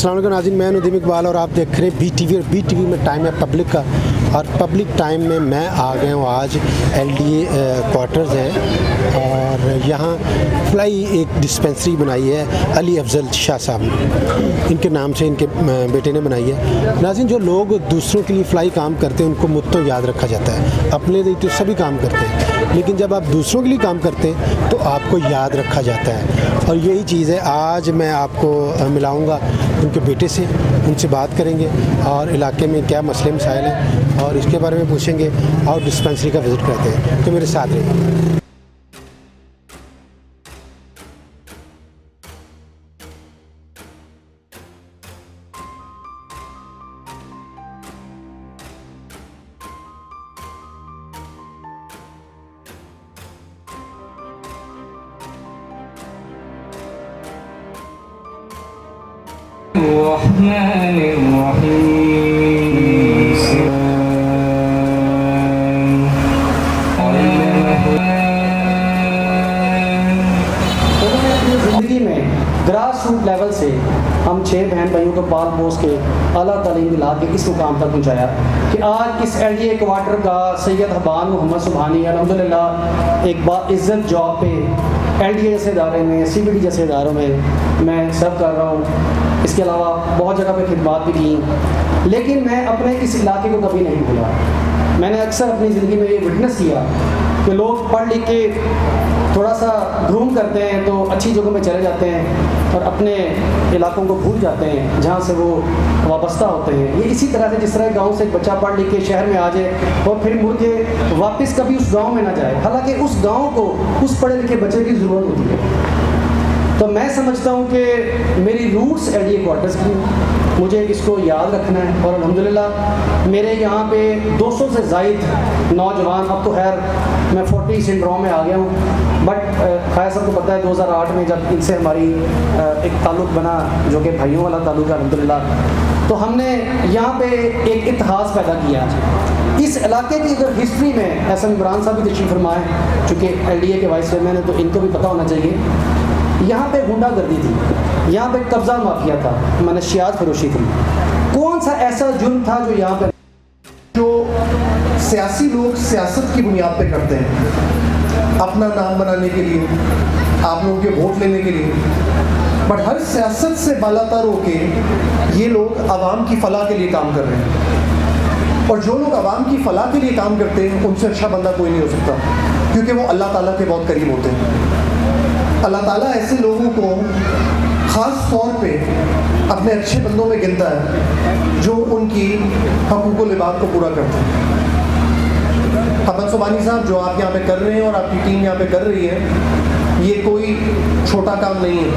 अस्सलाम वालेकुम नाज़रीन, मैं नदीम इकबाल और आप देख रहे हैं BTV। और BTV में टाइम है पब्लिक का, और पब्लिक टाइम में मैं आ गया हूँ। आज LDA क्वार्टर्स है और यहाँ फ्लाई एक डिस्पेंसरी बनाई है अली अफजल शाह साहब ने, इनके नाम से इनके बेटे ने बनाई है। नाज़रीन, जो लोग दूसरों के लिए फ़्लाई काम करते हैं उनको मुद्दों याद रखा जाता है, अपने लिए तो सभी काम करते हैं, लेकिन जब आप दूसरों के लिए काम करते हैं तो आपको याद रखा जाता है। और यही चीज़ है, आज मैं आपको मिलाऊंगा उनके बेटे से, उनसे बात करेंगे और इलाके में क्या मसले मसाइल हैं और इसके बारे में पूछेंगे और डिस्पेंसरी का विज़िट करते हैं। तो मेरे साथ रहिए। ज़िंदगी में ग्रास रूट लेवल से हम 6 बहन भाइयों को पाल पोस के आला तालीम दिला के इस मुकाम तक पहुँचाया कि आज इस LDA क्वार्टर का सैयद हबान मोहम्मद सुबहानी अल्हम्दुलिल्लाह एक बाइज़्ज़त जॉब पे LDA जैसे इदारे में, CBD जैसे इदारों में मैं सर्व कर रहा हूँ। इसके अलावा बहुत जगह पे खिदमत भी की, लेकिन मैं अपने इस इलाके को कभी नहीं भूला। मैंने अक्सर अपनी ज़िंदगी में ये विटनेस किया कि लोग पढ़ लिख के थोड़ा सा ग्रूम करते हैं तो अच्छी जगहों में चले जाते हैं और अपने इलाकों को भूल जाते हैं जहाँ से वो वाबस्ता होते हैं। ये इसी तरह से जिस तरह गांव से एक बच्चा पढ़ लिख के शहर में आ जाए और फिर मुड़ के वापस कभी उस गांव में ना जाए, हालांकि उस गांव को उस पढ़े लिखे बच्चे की ज़रूरत होती है। तो मैं समझता हूँ कि मेरी रूट्स LDA क्वार्टर्स की, मुझे इसको याद रखना है। और अल्हम्दुलिल्लाह मेरे यहाँ पे 200 से ज़ायद नौजवान, अब तो खैर मैं 40 सिंड्रोम में आ गया हूँ, बट खैर सबको पता है 2008 में जब इनसे हमारी एक ताल्लुक़ बना जो कि भाइयों वाला ताल्लुक़ है अल्हम्दुलिल्लाह, तो हमने यहाँ पे एक इतिहास पैदा किया। इस इलाके की अगर हिस्ट्री में SM इमरान साहब भी तशरीफ़ फरमाए, चूँकि LDA के वाइस चेयरमैन है तो इनको भी पता होना चाहिए। यहाँ पे गुंडागर्दी थी, यहाँ पे कब्ज़ा माफिया था, मनशियात फरोशी थी। कौन सा ऐसा जुर्म था जो यहाँ पे जो सियासी लोग सियासत की बुनियाद पे करते हैं अपना नाम बनाने के लिए, आप लोगों के वोट लेने के लिए, बट हर सियासत से बालातर होके ये लोग आवाम की फलाह के लिए काम कर रहे हैं। और जो लोग आवाम की फलाह के लिए काम करते हैं उनसे अच्छा बंदा कोई नहीं हो सकता, क्योंकि वो अल्लाह ताला के बहुत करीब होते हैं। अल्लाह ताला ऐसे लोगों को ख़ास तौर पे अपने अच्छे बंदों में गिनता है जो उनकी हकूक़ुल इबाद को पूरा करते हैं। हबत सुबानी साहब जो आप यहाँ पे कर रहे हैं और आपकी टीम यहाँ पे कर रही है, ये कोई छोटा काम नहीं है।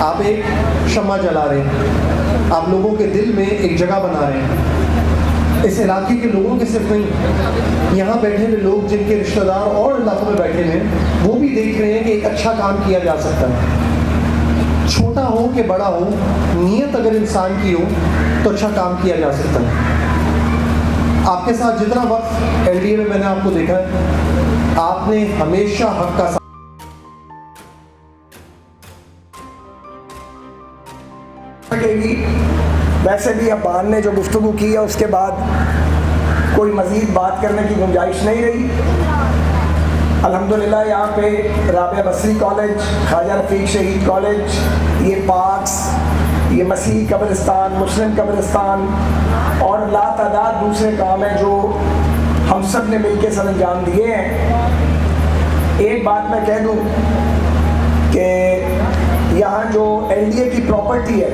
आप एक शम्मा जला रहे हैं, आप लोगों के दिल में एक जगह बना रहे हैं। इस इलाके के लोगों के सिर्फ नहीं, यहाँ बैठे हुए लोग जिनके रिश्तेदार और इलाकों में बैठे हैं वो भी देख रहे हैं कि एक अच्छा काम किया जा सकता है। छोटा हो कि बड़ा हो, नीयत अगर इंसान की हो तो अच्छा काम किया जा सकता है। आपके साथ जितना वक्त LDA में मैंने आपको देखा है, आपने हमेशा हक का वैसे भी अब्बान ने जो गुफ्तगू की है उसके बाद कोई मज़ीद बात करने की गुंजाइश नहीं रही। अल्हम्दुलिल्लाह यहाँ पे राबिया बसरी कॉलेज, ख्वाजा रफ़ीक शहीद कॉलेज, ये पार्क्स, ये मसीह कब्रिस्तान, मुस्लिम कब्रिस्तान और लातादाद दूसरे काम हैं जो हम सब ने मिल के सर अंजाम दिए हैं। एक बात मैं कह दूँ कि यहाँ जो LDA की प्रॉपर्टी है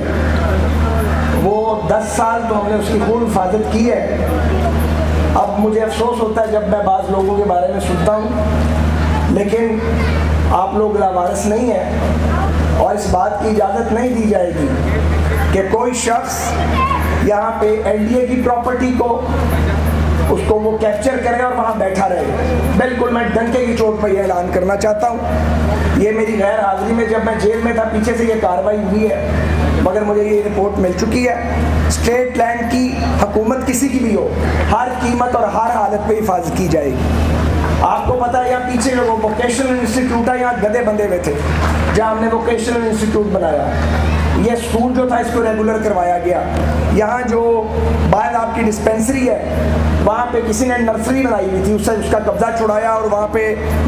वो 10 साल तो हमने उसकी खूब हिफाजत की है। अब मुझे अफसोस होता है जब मैं बाज़ लोगों के बारे में सुनता हूँ, लेकिन आप लोग लावारिस नहीं हैं और इस बात की इजाज़त नहीं दी जाएगी कि कोई शख्स यहाँ पे LDA की प्रॉपर्टी को उसको वो कैप्चर करे और वहाँ बैठा रहे। बिल्कुल मैं डंके की चोट पर यह ऐलान करना चाहता हूँ। ये मेरी गैर हाज़िरी में जब मैं जेल में था पीछे से ये कार्रवाई हुई है, मगर मुझे ये रिपोर्ट मिल चुकी है। स्टेट लैंड की हुकूमत किसी की भी हो, हर कीमत और हर हालत पे हिफाजत की जाएगी। आपको पता है यहाँ पीछे जो वोकेशनल इंस्टीट्यूट है, यहाँ गधे बंधे हुए थे जहाँ हमने वोकेशनल इंस्टीट्यूट बनाया। ये स्कूल जो था इसको रेगुलर करवाया गया। यहाँ जो बाद आपकी डिस्पेंसरी है वहाँ पे किसी ने नर्सरी बनाई हुई थी, उससे उसका कब्जा छुड़ाया और वहाँ पे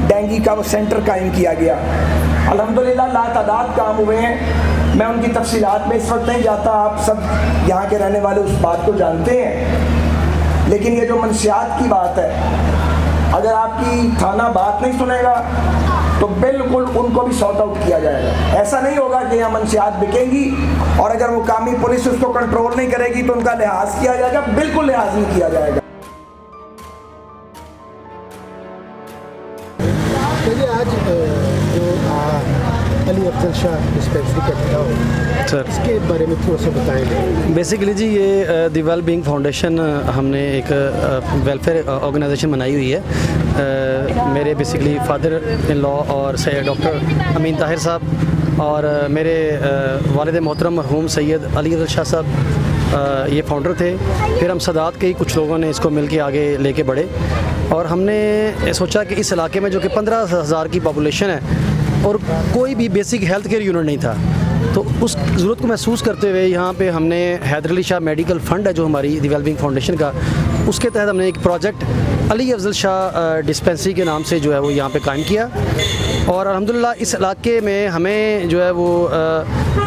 डेंगू का वो सेंटर कायम किया गया। अल्हम्दुलिल्लाह लातादाद काम हुए हैं। मैं उनकी तफसीलात में इस वक्त नहीं जाता, आप सब यहाँ के रहने वाले उस बात को जानते हैं। लेकिन ये जो मंशियात की बात है, अगर आपकी थाना बात नहीं सुनेगा तो बिल्कुल उनको भी सॉर्ट आउट किया जाएगा। ऐसा नहीं होगा कि यहाँ मंशियात बिकेंगी और अगर वो कामी पुलिस उसको कंट्रोल नहीं करेगी तो उनका लिहाज किया जाएगा, बिल्कुल लिहाज नहीं किया जाएगा। चलिए आज जो अली अफजल शाह डिस्पेंसरी का बताओ सर, इसके बारे में थोड़ा सा बताएंगे। बेसिकली जी ये द वेल बीइंग फाउंडेशन हमने एक वेलफेयर ऑर्गेनाइजेशन बनाई हुई है। मेरे बेसिकली फादर इन लॉ और डॉक्टर अमीन ताहिर साहब और मेरे वालिद मोहतरम मरहूम सैयद अली अफजल शाह साहब ये फाउंडर थे। फिर हम सदात के ही कुछ लोगों ने इसको मिल के आगे लेके बढ़े और हमने सोचा कि इस इलाके में जो कि 15,000 की पॉपुलेशन है और कोई भी बेसिक हेल्थ केयर यूनिट नहीं था, तो उस ज़रूरत को महसूस करते हुए यहाँ पे हमने हैदर अली शाह मेडिकल फ़ंड है जो हमारी द वेल बीइंग फाउंडेशन का, उसके तहत हमने एक प्रोजेक्ट अली अफजल शाह डिस्पेंसरी के नाम से जो है वो यहाँ पे कायम किया। और अल्हम्दुलिल्लाह इस इलाके में हमें जो है वो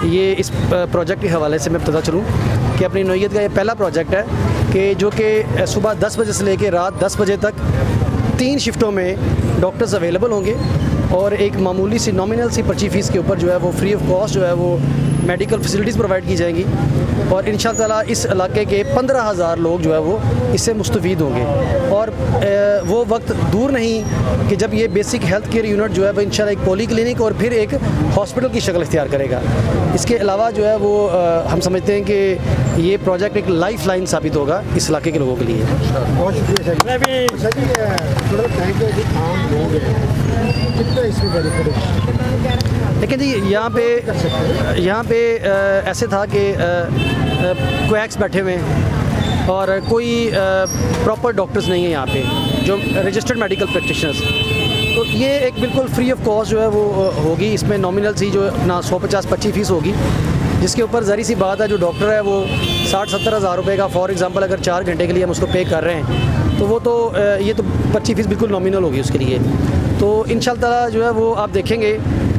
ये इस प्रोजेक्ट के हवाले से मैं पता चलूँ कि अपनी नौयत का ये पहला प्रोजेक्ट है कि जो कि सुबह 10 बजे से लेकर रात 10 बजे तक 3 शिफ्टों में डॉक्टर्स अवेलेबल होंगे और एक मामूली सी नॉमिनल सी पर्ची फ़ीस के ऊपर जो है वो फ्री ऑफ कॉस्ट जो है वो मेडिकल फैसिलिटीज़ प्रोवाइड की जाएंगी और इंशाअल्लाह ताला इस इलाके के 15,000 लोग जो है वो इससे मुस्तफ़ीद होंगे। और वो वक्त दूर नहीं कि जब ये बेसिक हेल्थ केयर यूनिट जो है वो इंशाअल्लाह एक पॉली क्लिनिक और फिर एक हॉस्पिटल की शक्ल इख्तियार करेगा। इसके अलावा जो है वो हम समझते हैं कि ये प्रोजेक्ट एक लाइफ लाइन साबित होगा इस इलाके के लोगों के लिए। बहुत शुक्रिया सर जी। थोड़ा बताएंगे कि आम लोग हैं कितना इसमें बेनिफिट है। लेकिन जी यहाँ पे ऐसे था कि क्वैक्स बैठे हुए हैं और कोई प्रॉपर डॉक्टर्स नहीं है यहाँ पे जो रजिस्टर्ड मेडिकल प्रैक्टिशनर्स, तो ये एक बिल्कुल फ्री ऑफ कॉस्ट जो है वो होगी। इसमें नॉमिनल सी जो अपना 150-25 फ़ीस होगी, जिसके ऊपर ज़री सी बात है जो डॉक्टर है वो 60-70 हज़ार रुपये का फॉर एग्ज़ाम्पल अगर 4 घंटे के लिए हम उसको पे कर रहे हैं तो वो तो ये तो 25 फ़ीस बिल्कुल नॉमिनल होगी उसके लिए। तो इंशाअल्लाह ताला जो है वो आप देखेंगे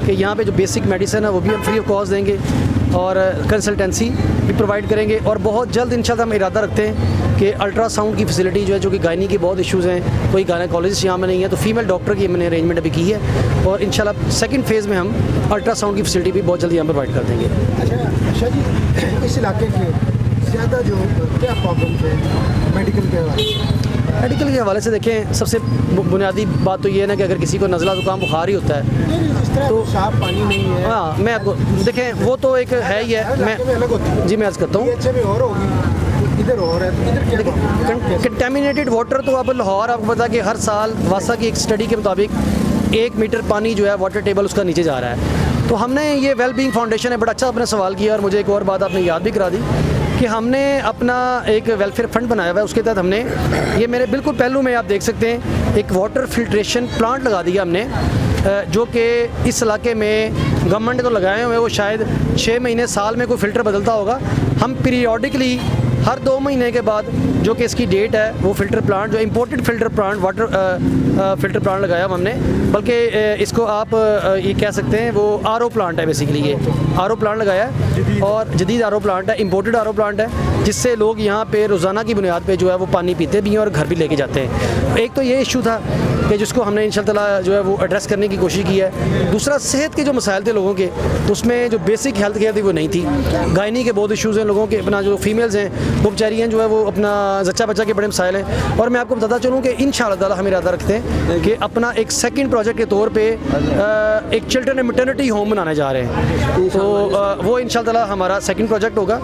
कि यहाँ पे जो बेसिक मेडिसिन है वो भी हम फ्री ऑफ कॉस्ट देंगे और कंसल्टेंसी भी प्रोवाइड करेंगे। और बहुत जल्द इंशाअल्लाह हम इरादा रखते हैं कि अल्ट्रासाउंड की फैसिलिटी जो है, जो कि गायनी के बहुत इश्यूज़ हैं, कोई गायनेकोलॉजिस्ट यहाँ में नहीं है, तो फीमेल डॉक्टर की हमने अरेंजमेंट अभी की है और इंशाअल्लाह सेकंड फेज़ में हम अल्ट्रासाउंड की फैसिलिटी भी बहुत जल्दी यहाँ प्रोवाइड कर देंगे। अच्छा जी, इस इलाके के ज़्यादा जो क्या प्रॉब्लम है मेडिकल के हवाले से? मेडिकल के हवाले से देखें, सबसे बुनियादी बात तो ये है ना कि अगर किसी को नज़ला ज़ुकाम बुखार ही होता है तो साफ पानी नहीं है। हाँ, मैं आपको देखें वो तो एक है ही है। मैं अलग होती है जी मैं अर्ज़ करता हूँ में और होगी, इधर और है तो इधर क्या कंटेमिनेटेड वाटर तो अब लाहौर आपको पता है कि हर साल वासा की एक स्टडी के मुताबिक 1 मीटर पानी जो है वाटर टेबल उसका नीचे जा रहा है। तो हमने ये वेल बीइंग फाउंडेशन है, बड़ा अच्छा आपने सवाल किया और मुझे एक और बात आपने याद भी करा दी कि हमने अपना एक वेलफेयर फंड बनाया हुआ है। उसके तहत हमने ये मेरे बिल्कुल पहलू में आप देख सकते हैं एक वाटर फिल्ट्रेशन प्लांट लगा दिया हमने, जो कि इस इलाके में गवर्नमेंट ने तो लगाए हुए हैं, वो शायद 6 महीने साल में कोई फ़िल्टर बदलता होगा। हम पीरियोडिकली हर 2 महीने के बाद जो कि इसकी डेट है वो फ़िल्टर प्लांट जो imported filter plant water filter plant लगाया हमने, बल्कि इसको आप ये कह सकते हैं वो आरओ प्लांट है। बेसिकली ये आरओ प्लांट लगाया है और जदीद आरओ प्लांट है, इम्पोर्टेड आरओ प्लांट है, जिससे लोग यहाँ पे रोज़ाना की बुनियाद पे जो है वो पानी पीते भी हैं और घर भी लेके जाते हैं। एक तो ये इशू था कि जिसको हमने इंशाअल्लाह ताला जो है वो एड्रेस करने की कोशिश की है। दूसरा सेहत के जो मसाइल थे लोगों के, उसमें जो बेसिक हेल्थ केयर थी वो नहीं थी। गायनी के बहुत इशूज़ हैं लोगों के, अपना जो फीमेल्स हैं वो बेचारी हैं जो है वो अपना जच्चा बच्चा के बड़े मसाइल हैं। और मैं आपको बताता चलूँ कि इंशाअल्लाह ताला हम इरादा रखते हैं कि अपना एक सेकंड प्रोजेक्ट के तौर पे एक चिल्ड्रन मैटरनिटी होम बनाने जा रहे हैं। तो वो इंशाअल्लाह ताला हमारा सेकंड प्रोजेक्ट होगा।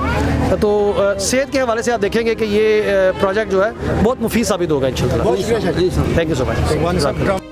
तो सेहत के हवाले से आप देखेंगे कि ये प्रोजेक्ट जो है बहुत मुफीद साबित होगा इंशाअल्लाह। बहुत शुक्रिया। Thank you so much.